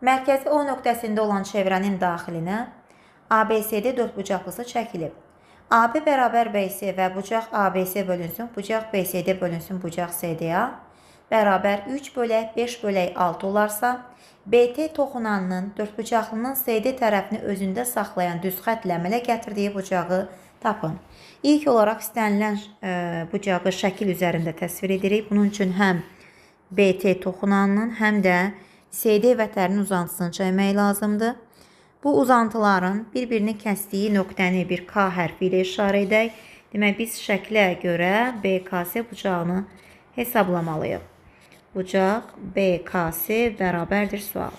Mərkəzi O nöqtəsində olan çevrənin daxilinə ABCD dördbucaqlısı çəkilib. AB bərabər BC və bucaq ABC bölünsün, bucaq BCD bölünsün, bucaq CDA bərabər 3 bölək 5 bölək 6 olarsa, BT toxunanının dördbucaqlının CD tərəfini özündə saxlayan düz xətlə əmələ gətirdiyi bucağı tapın. İlk olaraq istənilən bucağı şəkil üzərində təsvir edirik. Bunun üçün həm BT toxunanının, həm də CD vətərinin uzantısını çəkmək lazımdır. Bu uzantıların bir-birini kəsdiyi nöqtəni bir K hərfi ilə işarə edək. Demək, biz şəklə görə BKS bucağını hesablamalıyıq. Bucaq BKS bərabərdir sual.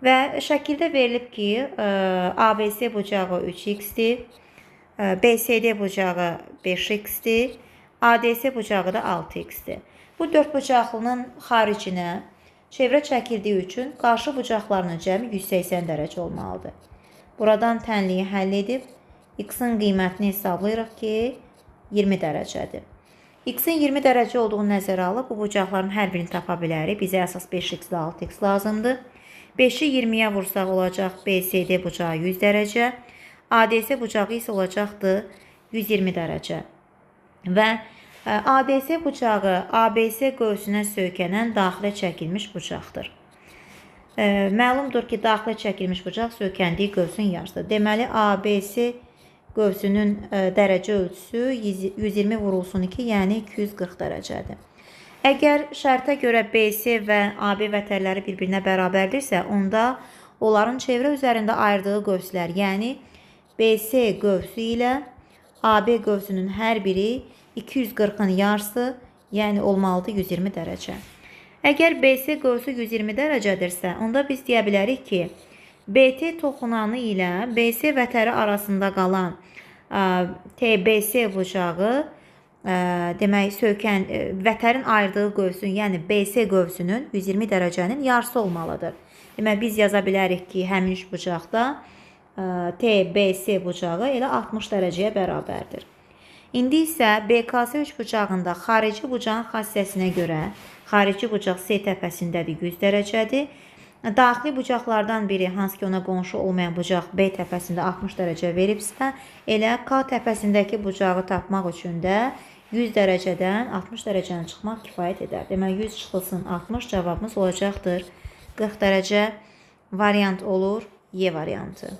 Və şəkildə verilib ki, ABC bucağı 3x-dir, BCD bucağı 5x-dir, ADC bucağı da 6x-dir. Bu dördbucaqlının xaricinə çevrə çəkildiyi üçün qarşı bucaqlarının cəmi 180 dərəcə olmalıdır. Buradan tənliyi həll edib x-in qiymətini hesablayırıq ki, 20 dərəcədir. X-in 20 dərəcə olduğunu nəzərə alıb bu bucaqların hər birini tapa bilərik. Bizə əsas 5x ilə 6x lazımdır. 5-i 20-yə vursaq olacaq BCD bucağı 100 dərəcə, ADC bucağı isə olacaqdır 120 dərəcə. Və ADC bucağı ABC qövsünə söykənən daxilə çəkilmiş bucaqdır. Məlumdur ki, daxilə çəkilmiş bucaq söykəndiyi qövsün yarısıdır. Deməli, ABC qövsünün dərəcə ölçüsü 120 vurulsun 2, yəni 240 dərəcədir. Əgər şərtə görə BC və AB vətərləri bir-birinə bərabərdirsə, onda onların çevrə üzərində ayırdığı qövslər, yəni BC qövsü ilə AB qövsünün hər biri 240-ın yarısı, yəni olmalıdır 120 dərəcə. Əgər BC qövsü 120 dərəcədirsə, onda biz deyə bilərik ki, BT toxunanı ilə BC vətəri arasında qalan TBC bucağı, demək, vətərin ayırdığı qövsün, yəni BC qövsünün 120 dərəcənin yarısı olmalıdır. Demək, biz yaza bilərik ki, həmin üç bucaqda TBC bucağı elə 60 dərəcəyə bərabərdir. İndi isə BKS üç bucağında xarici bucağın xassəsinə görə xarici bucaq C təpəsindədir 100 dərəcədir. Daxili bucaqlardan biri, hansı ki ona qonşu olmayan bucaq B təpəsində 60 dərəcə veribsə, elə K təpəsindəki bucağı tapmaq üçün də 100 dərəcədən 60 dərəcəni çıxmaq kifayət edər. Demək, 100 çıxılsın 60 cavabımız olacaqdır 40 dərəcə. Variant olur Y variantı.